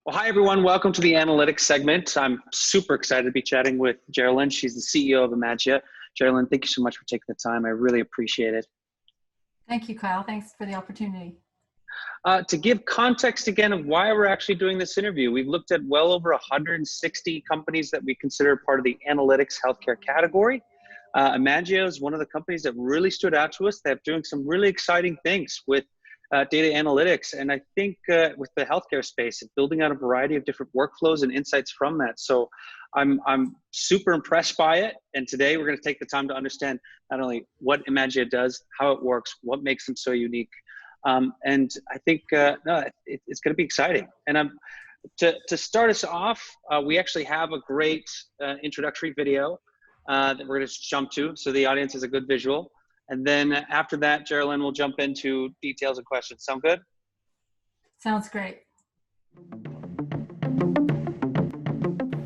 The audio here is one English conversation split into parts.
Well, hi, everyone. Welcome to the analytics segment. I'm super excited to be chatting with Geralyn. She's the CEO of Imagia. Geralyn, thank you so much for taking the time. I really appreciate it. Thank you, Kyle. Thanks for the opportunity. To give context again of why we're actually doing this interview, we've looked at well over 160 companies that we consider part of the analytics healthcare category. Imagia is one of the companies that really stood out to us. They're doing some really exciting things with data analytics, and I think with the healthcare space, and building out a variety of different workflows and insights from that. So I'm super impressed by it, and today we're going to take the time to understand not only what Imagia does, how it works, what makes them so unique, and I think it's going to be exciting. And to start us off, we actually have a great introductory video that we're going to jump to, so the audience has a good visual. And then after that, Geralyn will jump into details and questions. Sound good? Sounds great.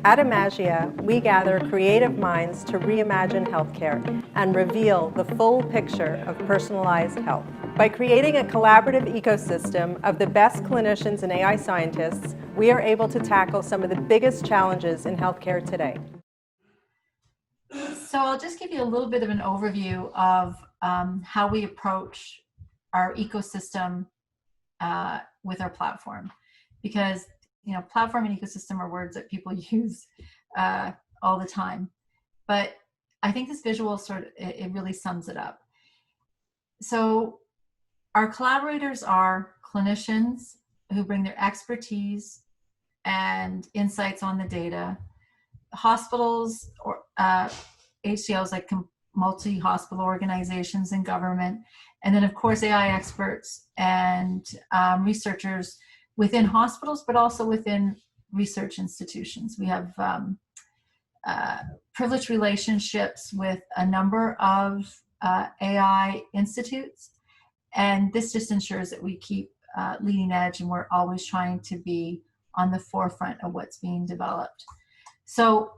At Imagia, we gather creative minds to reimagine healthcare and reveal the full picture of personalized health. By creating a collaborative ecosystem of the best clinicians and AI scientists, we are able to tackle some of the biggest challenges in healthcare today. So I'll just give you a little bit of an overview of how we approach our ecosystem with our platform, because platform and ecosystem are words that people use all the time, but I think this visual it really sums it up. So our collaborators are clinicians who bring their expertise and insights on the data, hospitals or HCOs like multi-hospital organizations and government, and then of course AI experts and researchers within hospitals, but also within research institutions. We have privileged relationships with a number of AI institutes, and this just ensures that we keep leading edge, and we're always trying to be on the forefront of what's being developed. So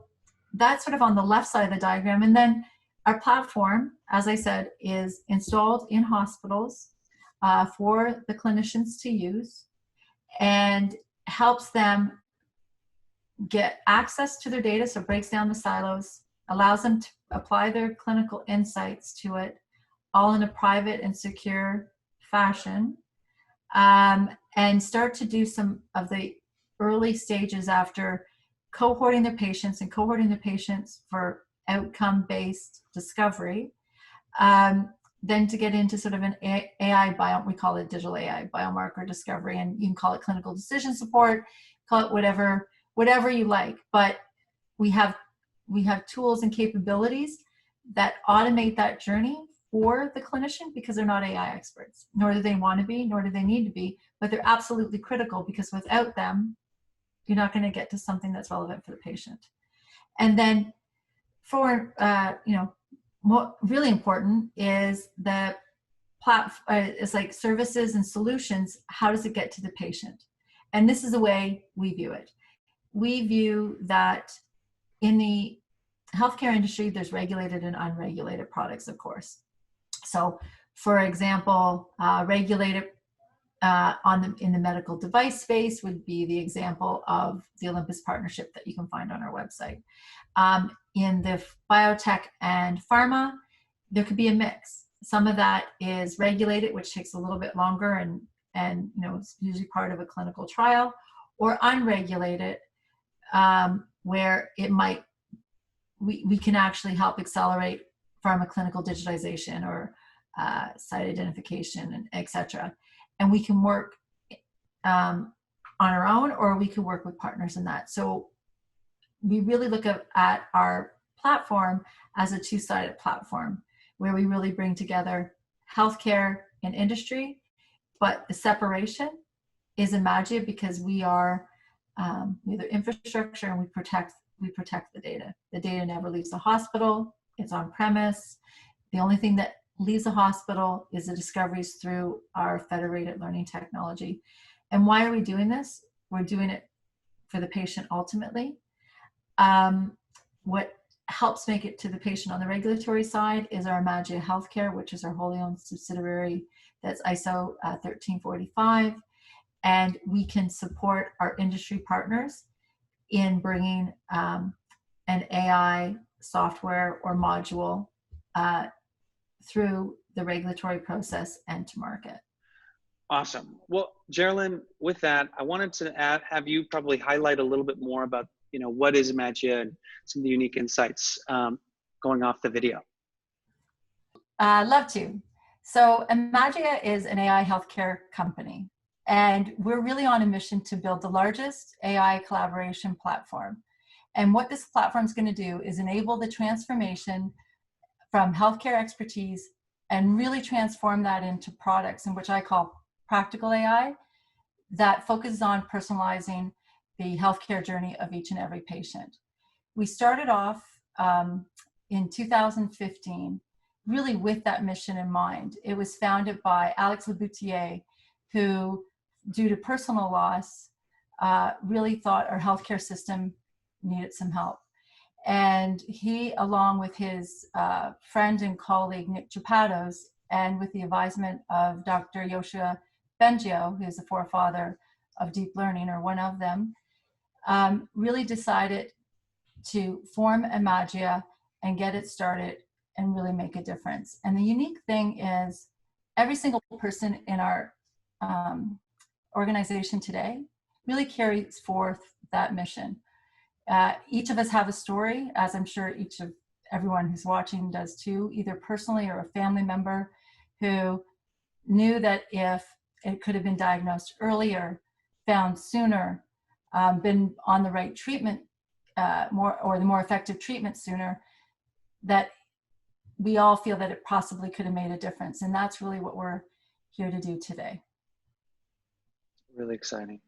that's sort of on the left side of the diagram. And then our platform, as I said, is installed in hospitals for the clinicians to use, and helps them get access to their data, so it breaks down the silos, allows them to apply their clinical insights to it, all in a private and secure fashion, and start to do some of the early stages after cohorting their patients for outcome-based discovery, then to get into sort of an we call it digital AI biomarker discovery, and you can call it clinical decision support, call it whatever you like. But we have tools and capabilities that automate that journey for the clinician, because they're not AI experts, nor do they want to be, nor do they need to be, but they're absolutely critical, because without them, you're not going to get to something that's relevant for the patient. And then for, what really important is the it's like services and solutions. How does it get to the patient? And this is the way we view it. We view that in the healthcare industry, there's regulated and unregulated products, of course. So for example, regulated in the medical device space would be the example of the Olympus partnership that you can find on our website. In the biotech and pharma, there could be a mix. Some of that is regulated, which takes a little bit longer, and it's usually part of a clinical trial, or unregulated, where it might we can actually help accelerate pharmaclinical digitization or site identification, and etc. And we can work on our own, or we can work with partners in that. So we really look at our platform as a two-sided platform, where we really bring together healthcare and industry, but the separation is Imagia, because we are the infrastructure, and we protect the data. The data never leaves the hospital. It's on premise. The only thing that leaves the hospital is the discoveries through our federated learning technology. And why are we doing this? We're doing it for the patient ultimately. What helps make it to the patient on the regulatory side is our Imagia Healthcare, which is our wholly owned subsidiary that's ISO 13485. and we can support our industry partners in bringing an AI software or module through the regulatory process and to market. Awesome. Well, Geralyn, with that, I wanted to have you probably highlight a little bit more about, what is Imagia and some of the unique insights going off the video. Love to. So Imagia is an AI healthcare company, and we're really on a mission to build the largest AI collaboration platform. And what this platform is going to do is enable the transformation from healthcare expertise and really transform that into products, in which I call practical AI, that focuses on personalizing the healthcare journey of each and every patient. We started off in 2015, really with that mission in mind. It was founded by Alex Laboutier, who, due to personal loss, really thought our healthcare system needed some help. And he, along with his friend and colleague, Nick Chapados, and with the advisement of Dr. Yoshua Bengio, who is the forefather of deep learning, or one of them, really decided to form Imagia and get it started and really make a difference. And the unique thing is every single person in our organization today really carries forth that mission. Each of us have a story, as I'm sure everyone who's watching does too, either personally or a family member who knew that if it could have been diagnosed earlier, found sooner, been on the right treatment the more effective treatment sooner, that we all feel that it possibly could have made a difference. And that's really what we're here to do today. Really exciting.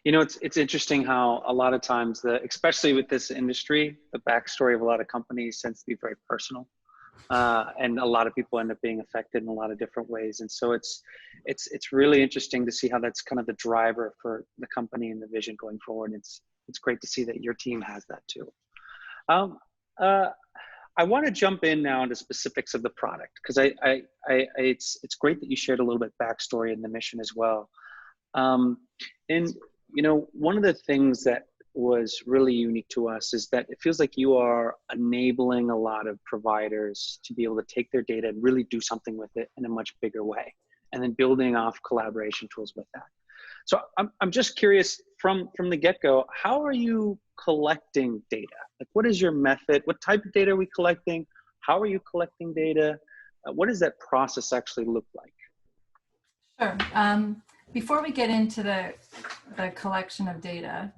It's interesting how a lot of times, especially with this industry, the backstory of a lot of companies tends to be very personal. And a lot of people end up being affected in a lot of different ways. And so it's really interesting to see how that's kind of the driver for the company and the vision going forward. It's great to see that your team has that too. I want to jump in now into specifics of the product, because it's great that you shared a little bit backstory in the mission as well. And one of the things that was really unique to us is that it feels like you are enabling a lot of providers to be able to take their data and really do something with it in a much bigger way, and then building off collaboration tools with that. So I'm just curious, from the get-go, how are you collecting data? Like, what is your method? What type of data are we collecting? How are you collecting data? What does that process actually look like? Sure. Before we get into the collection of data,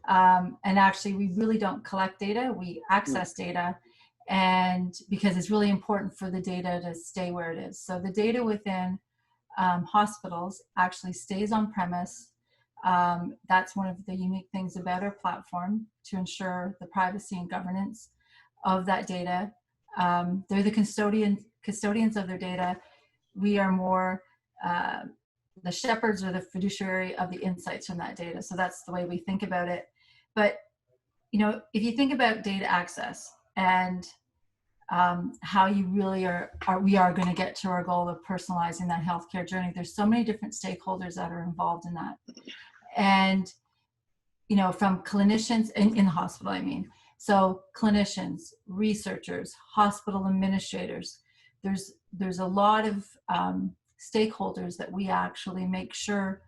and actually we really don't collect data, we access data, and because it's really important for the data to stay where it is. So the data within hospitals actually stays on premise. That's one of the unique things about our platform, to ensure the privacy and governance of that data. They're the custodians of their data. We are more the shepherds or the fiduciary of the insights from that data. So that's the way we think about it. But if you think about data access and how you really we are going to get to our goal of personalizing that healthcare journey, there's so many different stakeholders that are involved in that. And from clinicians in the hospital, I mean, so clinicians, researchers, hospital administrators, there's a lot of stakeholders that we actually make sure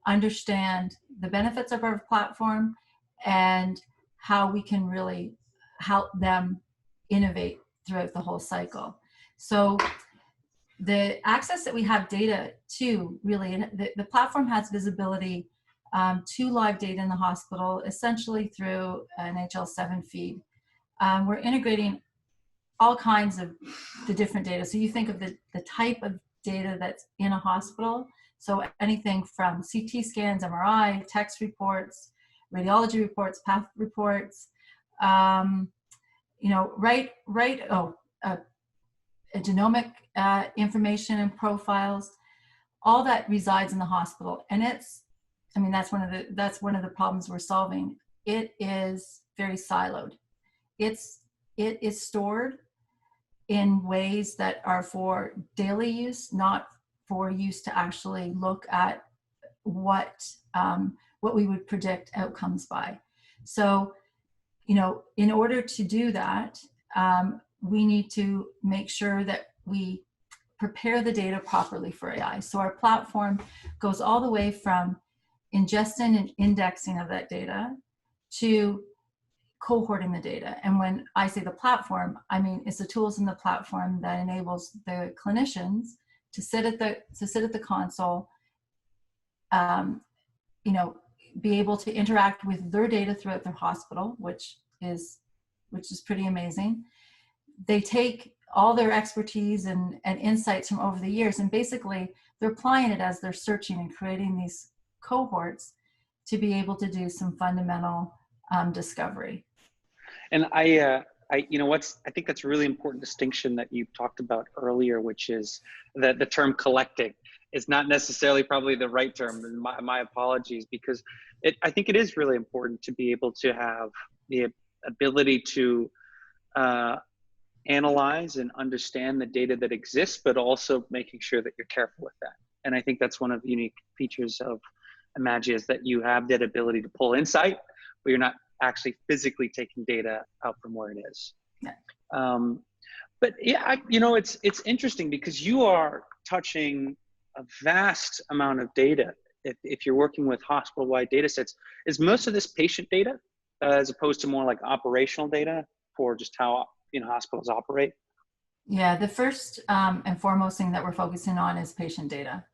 understand the benefits of our platform and how we can really help them innovate throughout the whole cycle. So the access that we have data to, really, the platform has visibility to live data in the hospital, essentially through an HL7 feed. We're integrating all kinds of the different data. So you think of the type of data that's in a hospital. So anything from CT scans, MRI, text reports, radiology reports, path reports, genomic information and profiles, all that resides in the hospital. And that's one of the problems we're solving. It is very siloed. It is stored in ways that are for daily use, not for use to actually look at what we would predict outcomes by. So, in order to do that, we need to make sure that we prepare the data properly for AI. So our platform goes all the way from ingestion and indexing of that data to cohorting the data. And when I say the platform, I mean it's the tools in the platform that enables the clinicians to sit at the console, be able to interact with their data throughout their hospital, which is pretty amazing. They take all their expertise and insights from over the years, and basically they're applying it as they're searching and creating these cohorts to be able to do some fundamental discovery. And I think that's a really important distinction that you talked about earlier, which is that the term collecting is not necessarily probably the right term. My apologies, because I think it is really important to be able to have the ability to analyze and understand the data that exists, but also making sure that you're careful with that. And I think that's one of the unique features of Imagia, is that you have that ability to pull insight, but you're not actually physically taking data out from where it is. Yeah. But yeah, it's interesting because you are touching a vast amount of data. If you're working with hospital-wide data sets, is most of this patient data as opposed to more like operational data for just how hospitals operate? Yeah, the first and foremost thing that we're focusing on is patient data,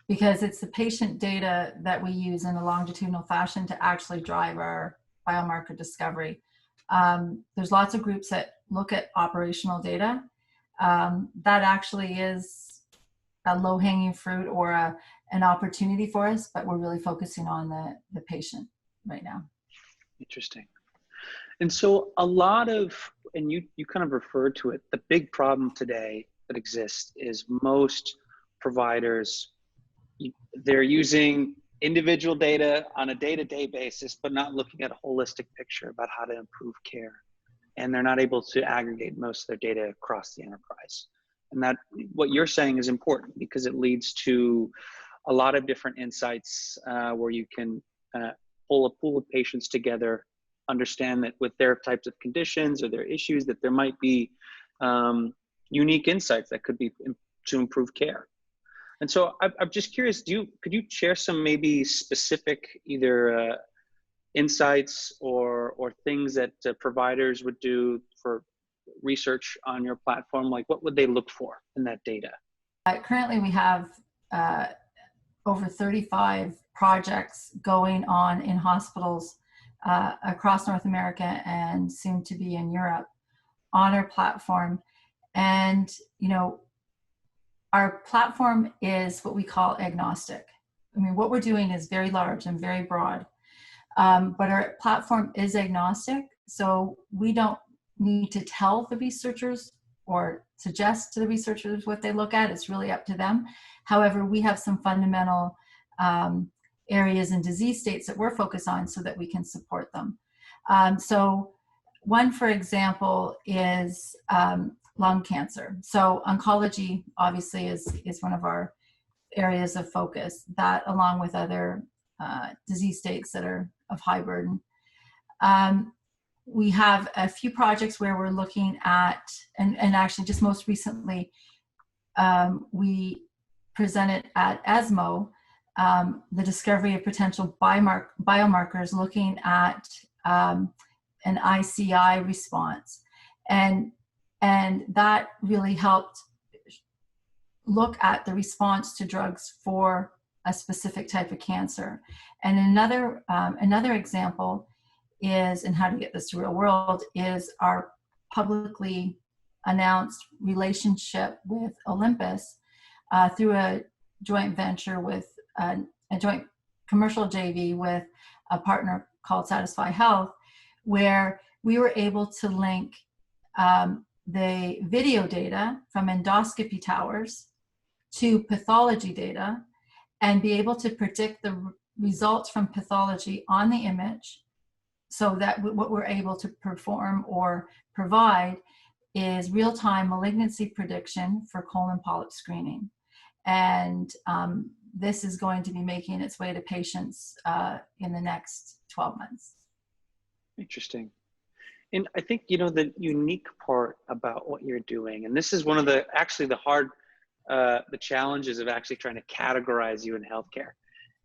because it's the patient data that we use in a longitudinal fashion to actually drive our biomarker discovery. There's lots of groups that look at operational data. That actually is a low-hanging fruit or an opportunity for us, but we're really focusing on the patient right now. Interesting. And so a lot of, and you kind of referred to it, the big problem today that exists is most providers, they're using individual data on a day-to-day basis, but not looking at a holistic picture about how to improve care. And they're not able to aggregate most of their data across the enterprise. And that, what you're saying is important, because it leads to a lot of different insights where you can pull a pool of patients together, understand that with their types of conditions or their issues, that there might be unique insights that could be to improve care. And so I'm just curious, could you share some maybe specific either insights or things that providers would do for research on your platform? Like, what would they look for in that data? Currently, we have over 35 projects going on in hospitals across North America and soon to be in Europe on our platform. And, our platform is what we call agnostic. I mean, what we're doing is very large and very broad, but our platform is agnostic. So we don't need to tell the researchers or suggest to the researchers what they look at. It's really up to them. However, we have some fundamental areas and disease states that we're focused on so that we can support them. So one, for example, is lung cancer. So oncology obviously is one of our areas of focus, that along with other disease states that are of high burden. We have a few projects where we're looking at, and actually just most recently, we presented at ESMO the discovery of potential biomarkers looking at an ICI response. And that really helped look at the response to drugs for a specific type of cancer. And another example is, and how to get this to real world, is our publicly announced relationship with Olympus through a joint venture with a joint commercial JV with a partner called Satisfy Health, where we were able to link the video data from endoscopy towers to pathology data and be able to predict the results from pathology on the image, so that what we're able to perform or provide is real-time malignancy prediction for colon polyp screening. And this is going to be making its way to patients in the next 12 months. Interesting. And I think, you know, the unique part about what you're doing, and this is one of the, actually the hard, the challenges of actually trying to categorize you in healthcare,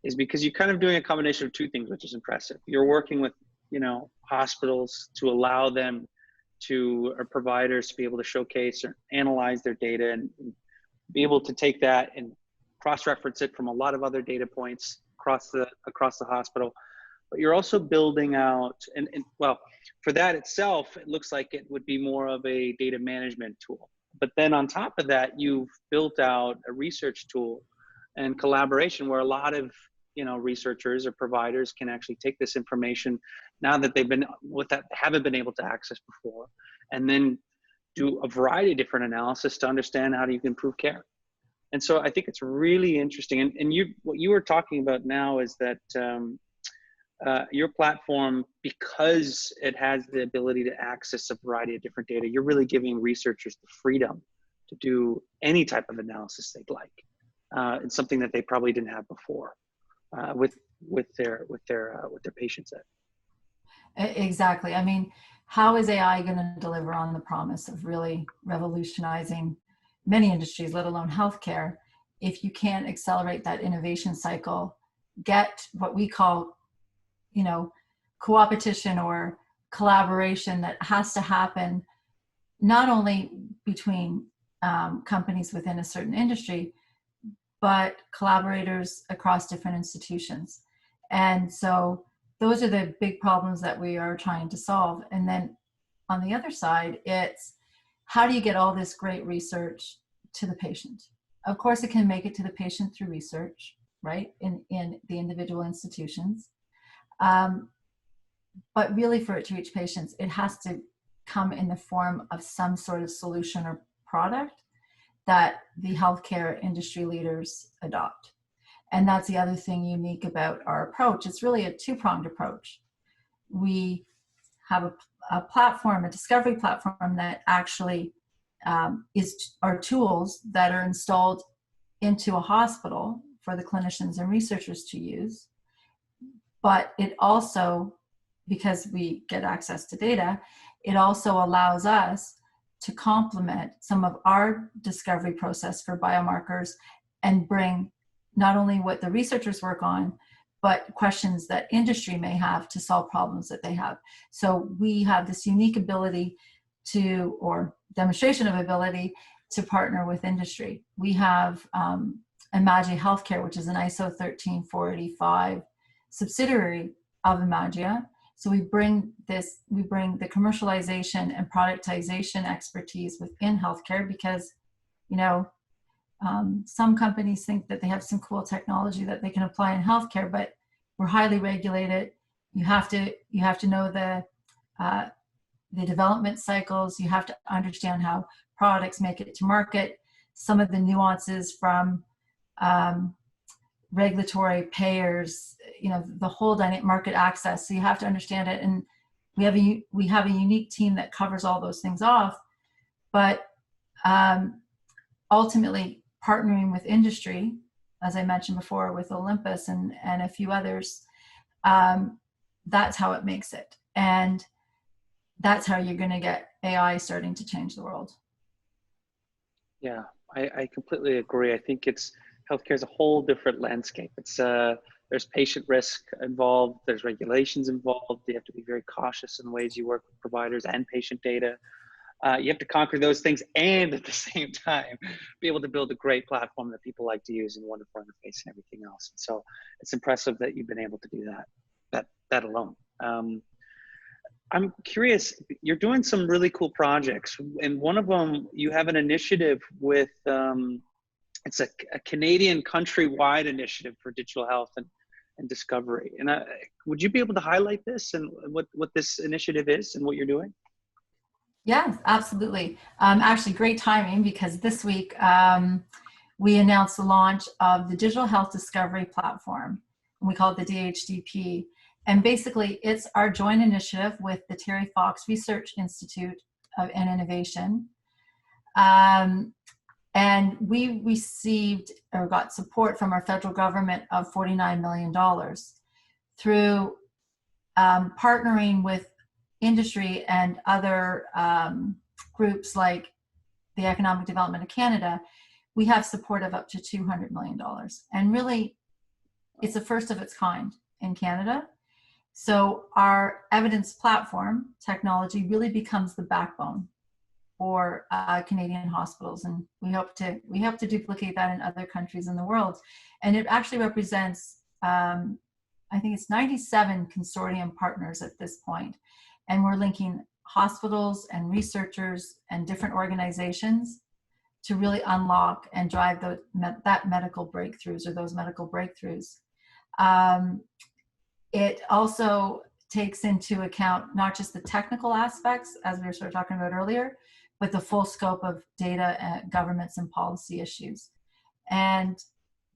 is because you're kind of doing a combination of two things, which is impressive. You're working with, you know, hospitals to allow them to, or providers to be able to showcase or analyze their data and be able to take that and cross-reference it from a lot of other data points across the hospital. But you're also building out, and well, for that itself, it looks like it would be more of a data management tool. But then on top of that, you've built out a research tool and collaboration where a lot of, you know, researchers or providers can actually take this information now that they've been, haven't been able to access before, and then do a variety of different analysis to understand how you can improve care. And so I think it's really interesting. And what you were talking about now is that your platform, because it has the ability to access a variety of different data, you're really giving researchers the freedom to do any type of analysis they'd like. It's something that they probably didn't have before with their patient set. Exactly. I mean, how is AI going to deliver on the promise of really revolutionizing many industries, let alone healthcare, if you can't accelerate that innovation cycle, get what we call, you know, co-opetition or collaboration that has to happen not only between companies within a certain industry, but collaborators across different institutions. And so those are the big problems that we are trying to solve. And then on the other side, it's how do you get all this great research to the patient? Of course, it can make it to the patient through research, right, in the individual institutions. But really for it to reach patients, it has to come in the form of some sort of solution or product that the healthcare industry leaders adopt. And that's the other thing unique about our approach. It's really a two-pronged approach. We have a platform, a discovery platform that actually are tools that are installed into a hospital for the clinicians and researchers to use. But it also, because we get access to data, it also allows us to complement some of our discovery process for biomarkers and bring not only what the researchers work on, but questions that industry may have to solve problems that they have. So we have this unique ability to, or demonstration of ability to partner with industry. We have Imagia Healthcare, which is an ISO 13485 subsidiary of Imagia. So we bring the commercialization and productization expertise within healthcare because, you know, some companies think that they have some cool technology that they can apply in healthcare, but we're highly regulated. You have to know the development cycles. You have to understand how products make it to market. Some of the nuances from regulatory payers, you know, the whole dynamic market access. So you have to understand it. And we have a unique team that covers all those things off. But ultimately, partnering with industry, as I mentioned before, with Olympus and a few others, that's how it makes it. And that's how you're going to get AI starting to change the world. Yeah, I completely agree. I think healthcare is a whole different landscape. There's patient risk involved. There's regulations involved. You have to be very cautious in the ways you work with providers and patient data. You have to conquer those things and at the same time be able to build a great platform that people like to use and wonderful interface and everything else. And so it's impressive that you've been able to do that alone. I'm curious, you're doing some really cool projects, and one of them, you have an initiative with, it's a Canadian countrywide initiative for digital health and discovery. And would you be able to highlight this and what this initiative is and what you're doing? Yes, absolutely. Actually, great timing because this week we announced the launch of the Digital Health Discovery Platform, and we call it the DHDP. And basically, it's our joint initiative with the Terry Fox Research Institute and Innovation. And And we received or got support from our federal government of $49 million through partnering with industry and other groups like the Economic Development of Canada. We have support of up to $200 million. And really, it's the first of its kind in Canada. So our evidence platform technology really becomes the backbone for Canadian hospitals, and we hope to duplicate that in other countries in the world. And it actually represents, I think it's 97 consortium partners at this point, and we're linking hospitals and researchers and different organizations to really unlock and drive those medical breakthroughs. It also takes into account not just the technical aspects, as we were sort of talking about earlier, but the full scope of data, governments, and policy issues. And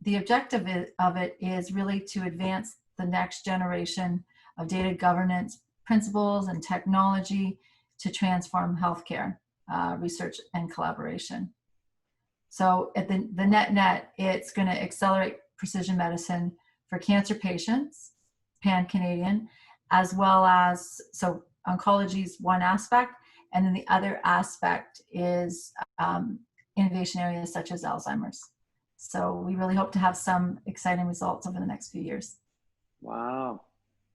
the objective of it is really to advance the next generation of data governance principles and technology to transform healthcare research and collaboration. So at the net, it's going to accelerate precision medicine for cancer patients, pan-Canadian, as well as, so oncology is one aspect, and then the other aspect is innovation areas such as Alzheimer's. So we really hope to have some exciting results over the next few years. Wow,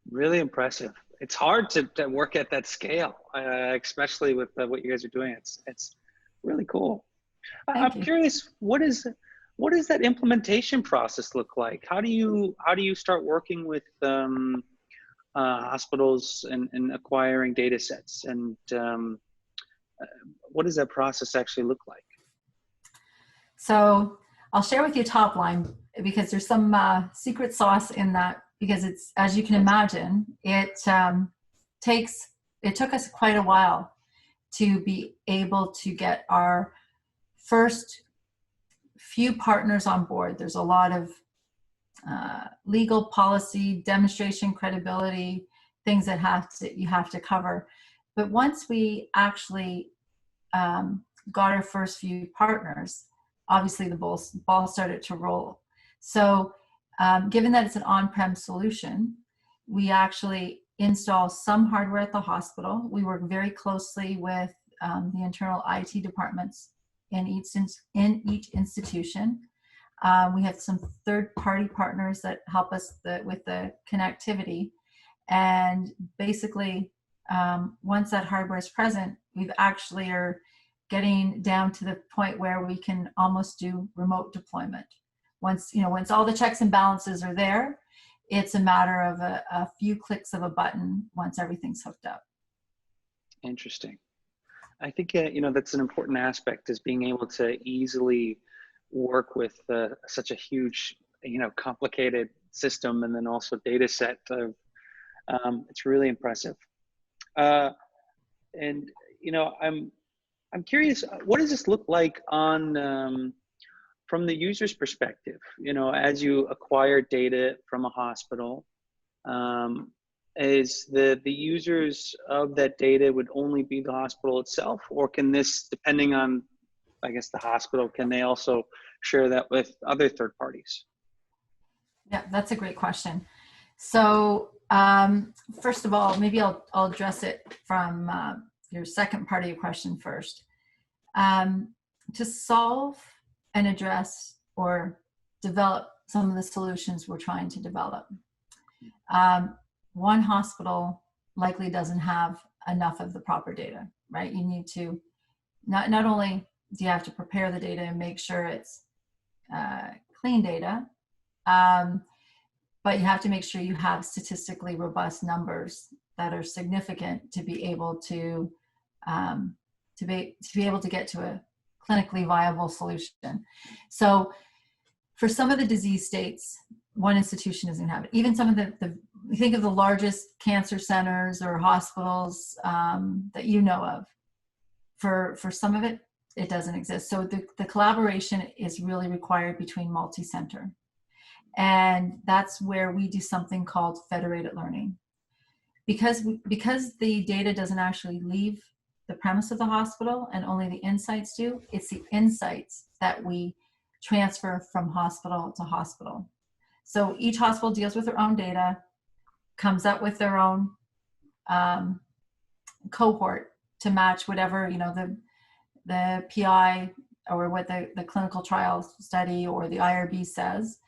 really impressive. It's hard to work at that scale, especially with what you guys are doing. It's really cool. I'm curious, what does that implementation process look like? How do you start working with hospitals and acquiring data sets, and what does that process actually look like? So I'll share with you top line, because there's some secret sauce in that, because it's, as you can imagine, it took us quite a while to be able to get our first few partners on board. There's a lot of legal policy, demonstration, credibility, things that you have to cover. But once we actually got our first few partners, obviously the ball started to roll. So given that it's an on-prem solution, we actually install some hardware at the hospital. We work very closely with the internal IT departments in each institution. We have some third-party partners that help us with the connectivity. And basically, once that hardware is present, we've actually are getting down to the point where we can almost do remote deployment. Once all the checks and balances are there, it's a matter of a few clicks of a button once everything's hooked up. Interesting. I think that's an important aspect, is being able to easily work with such a huge, complicated system, and then also data set of, it's really impressive. And I'm curious, what does this look like on from the user's perspective? As you acquire data from a hospital, is the users of that data would only be the hospital itself, or can this, depending on, I guess, the hospital, can they also share that with other third parties? Yeah, that's a great question. So first of all, maybe I'll address it from your second part of your question first. To solve and address or develop some of the solutions we're trying to develop, one hospital likely doesn't have enough of the proper data, right? You need to, not only do you have to prepare the data and make sure it's clean data, but you have to make sure you have statistically robust numbers that are significant to be able to get to a clinically viable solution. So for some of the disease states, one institution doesn't have it. Even some of think of the largest cancer centers or hospitals that you know of. For some of it, it doesn't exist. So the collaboration is really required between multi-center. And that's where we do something called federated learning. Because the data doesn't actually leave the premise of the hospital and only the insights do. It's the insights that we transfer from hospital to hospital. So each hospital deals with their own data, comes up with their own cohort to match whatever, the PI or what the clinical trial study or the IRB says,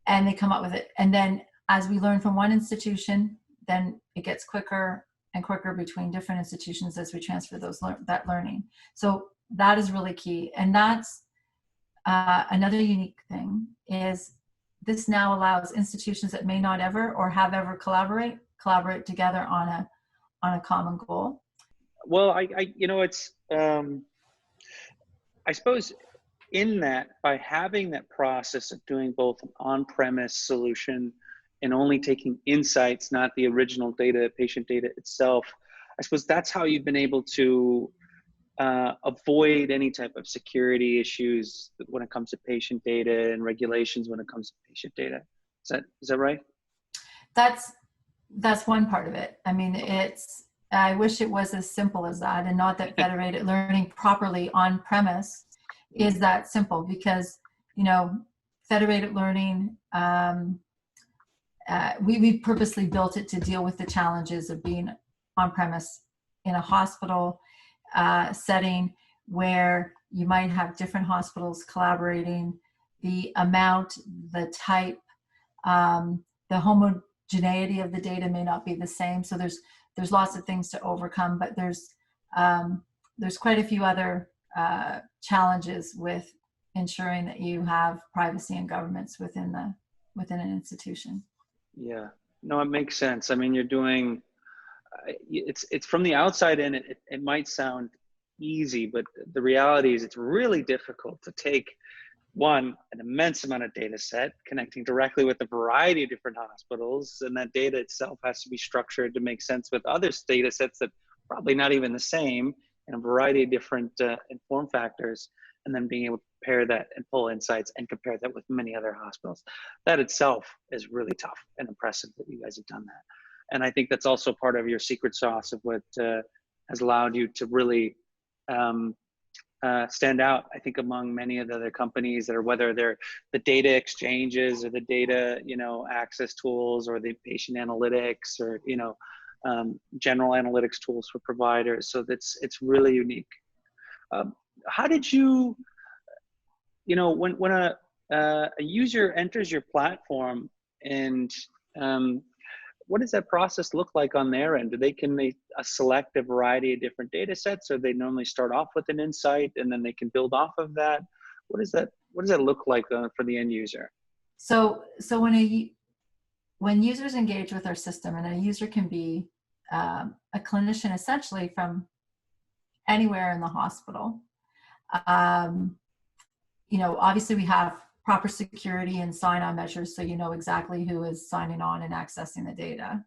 and they come up with it. And then as we learn from one institution, then it gets quicker and quicker between different institutions as we transfer that learning. So that is really key. And that's another unique thing is this now allows institutions that may not ever or have ever collaborate together on a common goal. Well, I suppose in that, by having that process of doing both an on-premise solution and only taking insights, not the original data, patient data itself, I suppose that's how you've been able to avoid any type of security issues when it comes to patient data and regulations when it comes to patient data. Is that right? That's one part of it. I mean, I wish it was as simple as that, and not that federated learning properly on premise is that simple, because, federated learning, we purposely built it to deal with the challenges of being on premise in a hospital setting where you might have different hospitals collaborating, the amount, the type, the homogeneity of the data may not be the same. So there's lots of things to overcome, but there's quite a few other challenges with ensuring that you have privacy and governance within an institution. Yeah, no, it makes sense. I mean, you're doing, it's from the outside in, it might sound easy, but the reality is it's really difficult to take an immense amount of data set connecting directly with a variety of different hospitals, and that data itself has to be structured to make sense with other data sets that probably not even the same in a variety of different form factors, and then being able to compare that and pull insights and compare that with many other hospitals. That itself is really tough and impressive that you guys have done that. And I think that's also part of your secret sauce of what has allowed you to really stand out, I think, among many of the other companies that are, whether they're the data exchanges or the data, access tools or the patient analytics or, general analytics tools for providers. So it's really unique. How did you, when a user enters your platform, and what does that process look like on their end? Can they select a variety of different data sets, or they normally start off with an insight and then they can build off of that? What does that look like for the end user? So when users engage with our system, and a user can be a clinician essentially from anywhere in the hospital, obviously we have proper security and sign-on measures, so you know exactly who is signing on and accessing the data.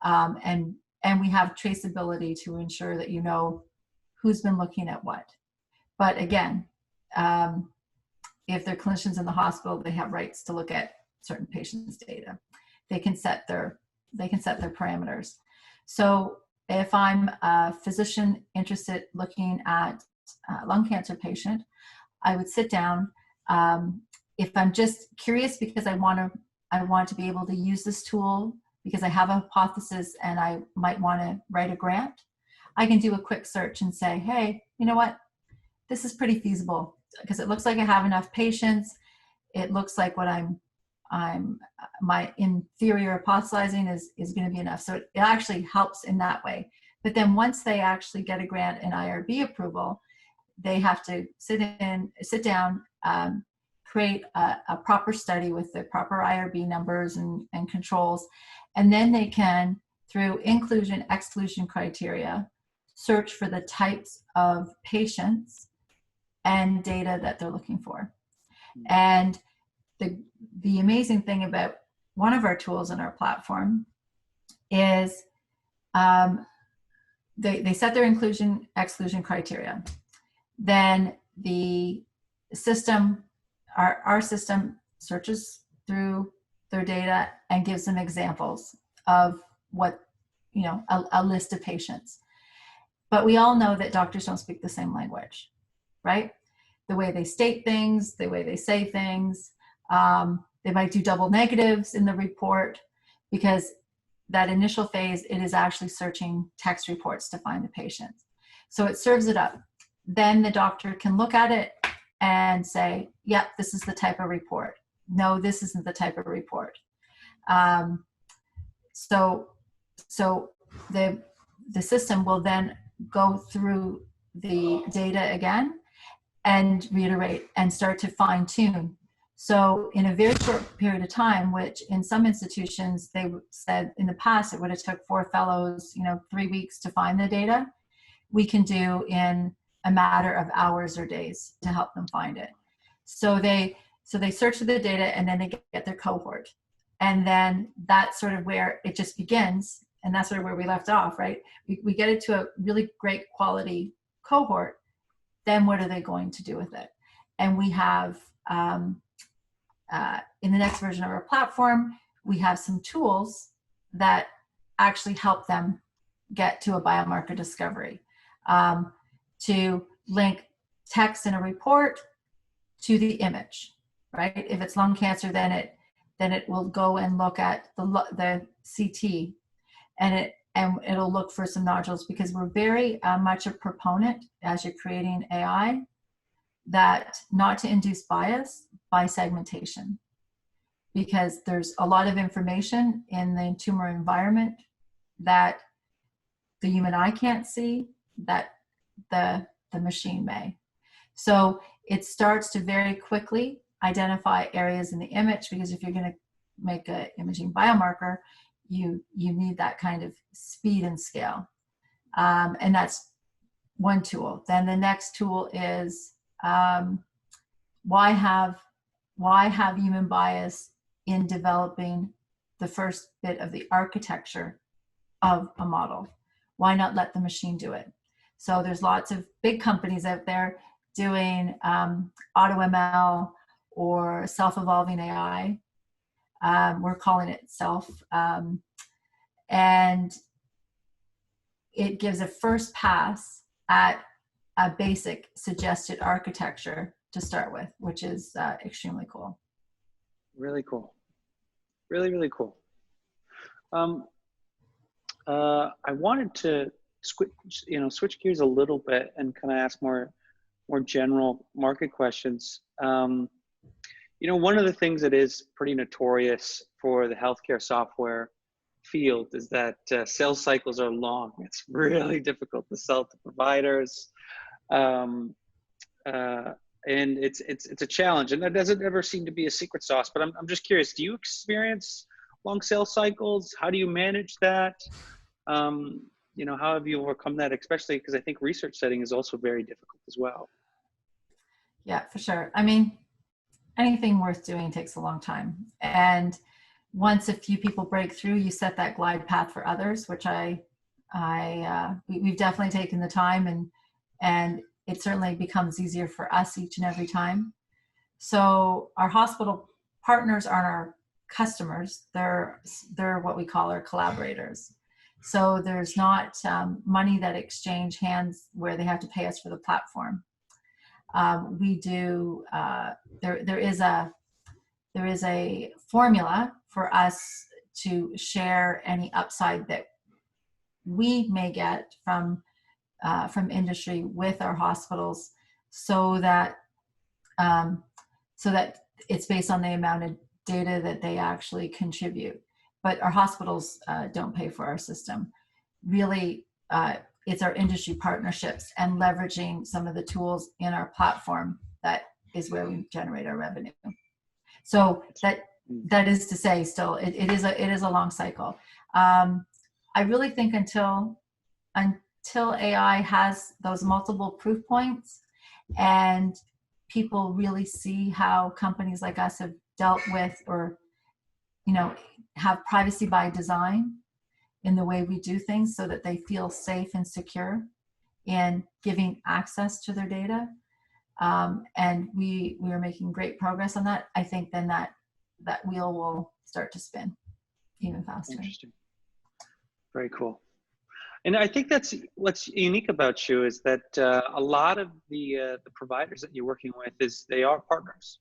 And we have traceability to ensure that you know who's been looking at what. But again, if they're clinicians in the hospital, they have rights to look at certain patients' data. They can set their parameters. So if I'm a physician interested looking at a lung cancer patient, I would sit down. If I'm just curious because I want to be able to use this tool because I have a hypothesis and I might want to write a grant, I can do a quick search and say, hey, you know what? This is pretty feasible because it looks like I have enough patients. It looks like what my in theory or hypothesizing is going to be enough. So it actually helps in that way. But then once they actually get a grant and IRB approval, they have to sit down, create a proper study with the proper IRB numbers and controls, and then they can, through inclusion exclusion criteria, search for the types of patients and data that they're looking for. And the amazing thing about one of our tools in our platform is they set their inclusion exclusion criteria. Then the system, our system searches through their data and gives them examples of what, a list of patients. But we all know that doctors don't speak the same language, right? The way they state things, the way they say things, they might do double negatives in the report, because that initial phase, it is actually searching text reports to find the patient. So it serves it up. Then the doctor can look at it and say, yep, this is the type of report. No, this isn't the type of report. So the system will then go through the data again and reiterate and start to fine tune. So in a very short period of time, which in some institutions, they said in the past, it would have took 4 fellows, 3 weeks to find the data, we can do in a matter of hours or days to help them find it. So they search for the data, and then they get their cohort. And then that's sort of where it just begins. And that's sort of where we left off, right? We get it to a really great quality cohort. Then what are they going to do with it? And we have, in the next version of our platform, we have some tools that actually help them get to a biomarker discovery, to link text in a report to the image, right? If it's lung cancer, then it will go and look at the CT, and it'll look for some nodules, because we're very much a proponent, as you're creating AI, that not to induce bias by segmentation, because there's a lot of information in the tumor environment that the human eye can't see, that the machine may. So it starts to very quickly identify areas in the image, because if you're going to make an imaging biomarker, you need that kind of speed and scale. And that's one tool. Then the next tool is why have human bias in developing the first bit of the architecture of a model? Why not let the machine do it? So there's lots of big companies out there doing auto ML or self-evolving AI. We're calling it self. And it gives a first pass at a basic suggested architecture to start with, which is extremely cool. Really cool. Really, really cool. I wanted to switch gears a little bit and kind of ask more general market questions. One of the things that is pretty notorious for the healthcare software field is that sales cycles are long. It's really difficult to sell to providers, and it's a challenge. And that doesn't ever seem to be a secret sauce. But I'm just curious: do you experience long sales cycles? How do you manage that? How have you overcome that? Especially because I think research setting is also very difficult as well. Yeah, for sure. I mean, anything worth doing takes a long time. And once a few people break through, you set that glide path for others, which we've definitely taken the time, and it certainly becomes easier for us each and every time. So our hospital partners aren't our customers. They're what we call our collaborators. So there's not money that exchange hands where they have to pay us for the platform. We do. There is a formula for us to share any upside that we may get from industry with our hospitals, so that it's based on the amount of data that they actually contribute. But our hospitals don't pay for our system. Really, it's our industry partnerships and leveraging some of the tools in our platform that is where we generate our revenue. So that is to say, still, it is a long cycle. I really think until AI has those multiple proof points, and people really see how companies like us have dealt with, or have privacy by design in the way we do things, so that they feel safe and secure in giving access to their data. And we are making great progress on that. I think then that wheel will start to spin even faster. Interesting. Very cool. And I think that's what's unique about you is that a lot of the providers that you're working with they are partners,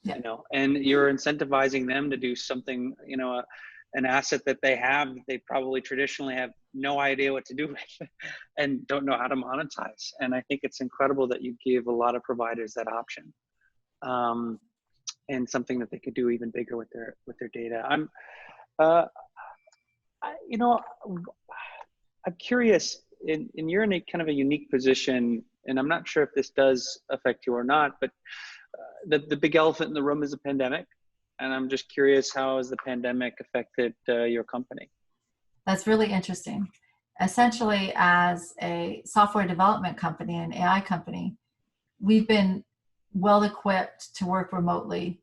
Yeah. you know, and you're incentivizing them to do something, you know, an asset that they have that they probably traditionally have no idea what to do with and don't know how to monetize. And I think it's incredible that you give a lot of providers that option, and something that they could do even bigger with their data. You know, I'm curious, and you're in a kind of a unique position, and I'm not sure if this does affect you or not, but the big elephant in the room is the pandemic. And I'm just curious, how has the pandemic affected your company? That's really interesting. Essentially, as a software development company, an AI company, we've been well equipped to work remotely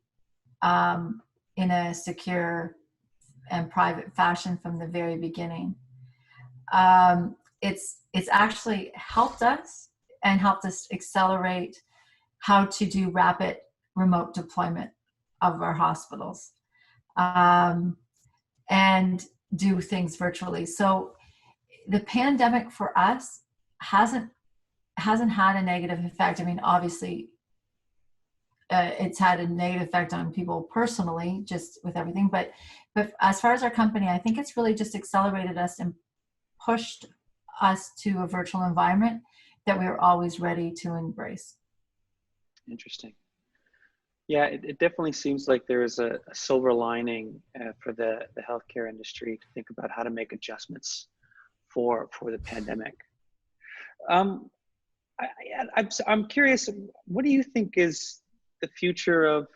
in a secure and private fashion from the very beginning. It's actually helped us and helped us accelerate how to do rapid remote deployment of our hospitals and do things virtually. So the pandemic for us hasn't had a negative effect. I mean, obviously, it's had a negative effect on people personally, just with everything. But as far as our company, I think it's really just accelerated us and pushed us to a virtual environment that we were always ready to embrace. Interesting. Yeah, it definitely seems like there is a silver lining for the healthcare industry to think about how to make adjustments for the pandemic. I'm curious, what do you think is the future of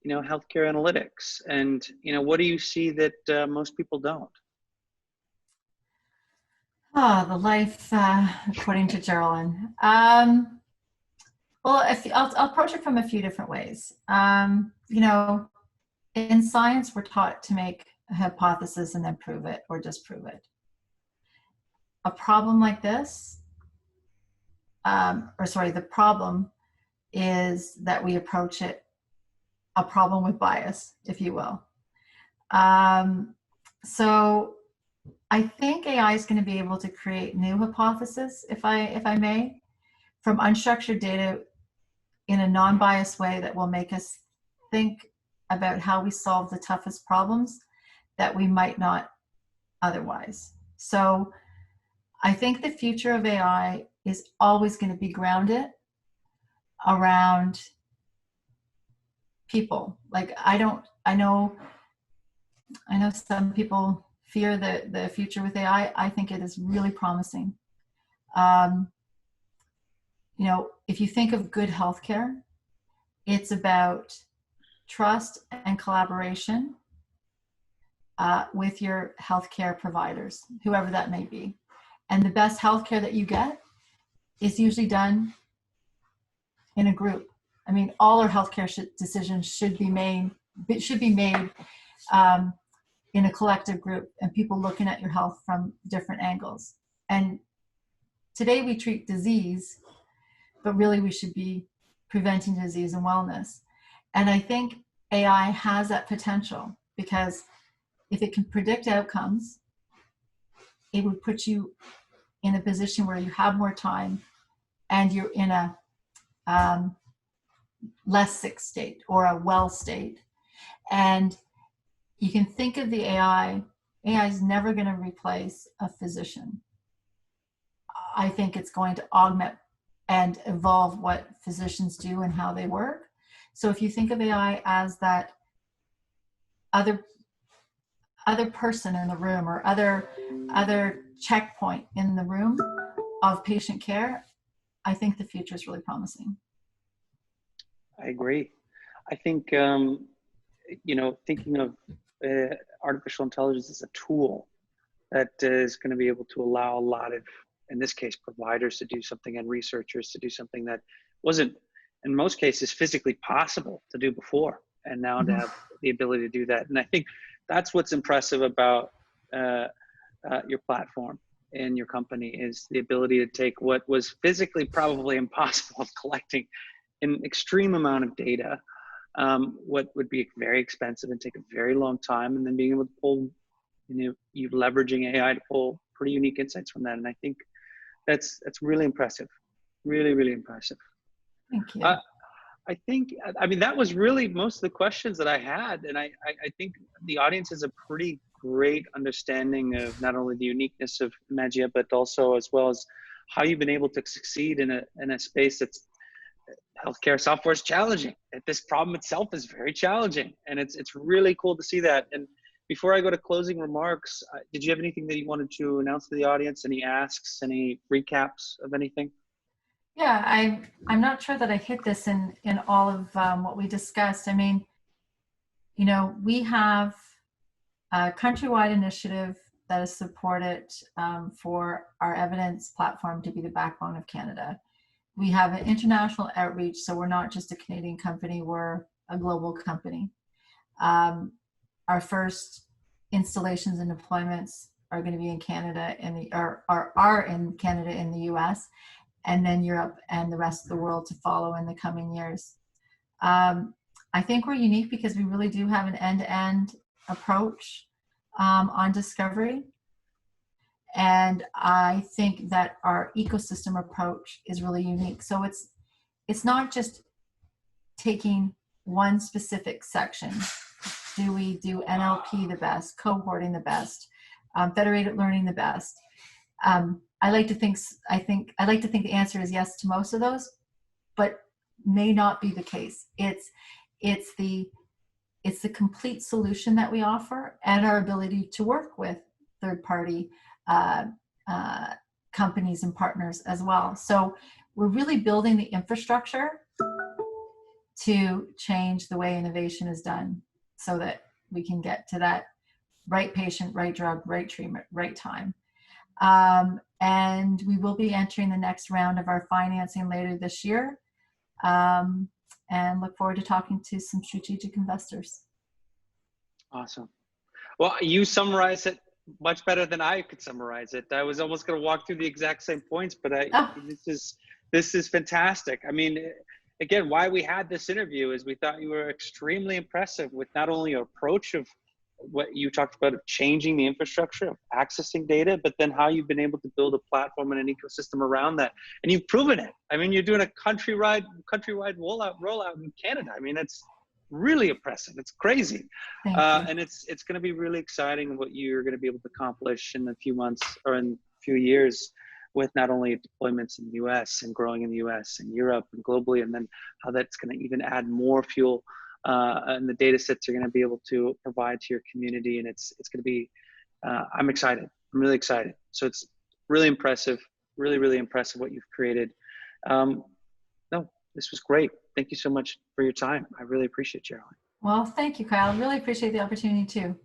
you know, healthcare analytics, and you know, what do you see that most people don't? Oh, the life according to Geralyn. Well, I'll approach it from a few different ways. You know, in science, we're taught to make a hypothesis and then prove it or disprove it. A problem like this, the problem is that we approach it a problem with bias, if you will. So I think AI is going to be able to create new hypotheses, if I may, from unstructured data in a non-biased way that will make us think about how we solve the toughest problems that we might not otherwise. So I think the future of AI is always going to be grounded around people. Like I know some people fear the future with AI. I think it is really promising. You know, if you think of good healthcare, it's about trust and collaboration with your healthcare providers, whoever that may be. And the best healthcare that you get is usually done in a group. I mean, all our healthcare decisions should be made in a collective group, and people looking at your health from different angles. And today we treat disease, but really we should be preventing disease and wellness. And I think AI has that potential, because if it can predict outcomes, it would put you in a position where you have more time and you're in a less sick state or a well state. And you can think of the AI is never going to replace a physician. I think it's going to augment and evolve what physicians do and how they work. So if you think of AI as that other person in the room, or other checkpoint in the room of patient care, I think the future is really promising. I agree. I think, you know, thinking of artificial intelligence as a tool that is going to be able to allow a lot of, in this case, providers to do something and researchers to do something that wasn't, in most cases, physically possible to do before, and now to have the ability to do that. And I think that's what's impressive about your platform and your company, is the ability to take what was physically probably impossible of collecting an extreme amount of data, what would be very expensive and take a very long time, and then being able to pull you leveraging AI to pull pretty unique insights from that. And I think that's really impressive, really impressive. Thank you. I think, I mean, that was really most of the questions that I had. And I think the audience has a pretty great understanding of not only the uniqueness of Imagia, but also as well as how you've been able to succeed in a space that's healthcare software is challenging. This problem itself is very challenging. And it's really cool to see that. And before I go to closing remarks, did you have anything that you wanted to announce to the audience? Any asks, any recaps of anything? Yeah, I'm not sure that I hit this in all of what we discussed. I mean, you know, we have a countrywide initiative that is supported for our evidence platform to be the backbone of Canada. We have an international outreach, so we're not just a Canadian company, we're a global company. Our first installations and deployments are going to be in Canada are in Canada and the US, and then Europe and the rest of the world to follow in the coming years. I think we're unique because we really do have an end-to-end approach on discovery. And I think that our ecosystem approach is really unique. So it's not just taking one specific section. Do we do NLP the best, cohorting the best, federated learning the best? I like to think the answer is yes to most of those, but may not be the case. It's the complete solution that we offer and our ability to work with third-party companies and partners as well. So we're really building the infrastructure to change the way innovation is done so that we can get to that right patient, right drug, right treatment, right time. And we will be entering the next round of our financing later this year, and look forward to talking to some strategic investors. Awesome. Well, you summarize it much better than I could summarize it. I was almost going to walk through the exact same points, but this is fantastic. I mean, again, why we had this interview is we thought you were extremely impressive with not only your approach of what you talked about, of changing the infrastructure, of accessing data, but then how you've been able to build a platform and an ecosystem around that. And you've proven it. I mean, you're doing a countrywide rollout in Canada. I mean, it's really impressive. It's crazy. And it's going to be really exciting what you're going to be able to accomplish in a few months or in a few years with not only deployments in the US and growing in the US and Europe and globally, and then how that's going to even add more fuel and the data sets you're going to be able to provide to your community. And it's going to be, I'm excited. I'm really excited. So it's really impressive, really impressive what you've created. No, this was great. Thank you so much for your time. I really appreciate it, Geralyn. Well, thank you, Kyle. I really appreciate the opportunity too.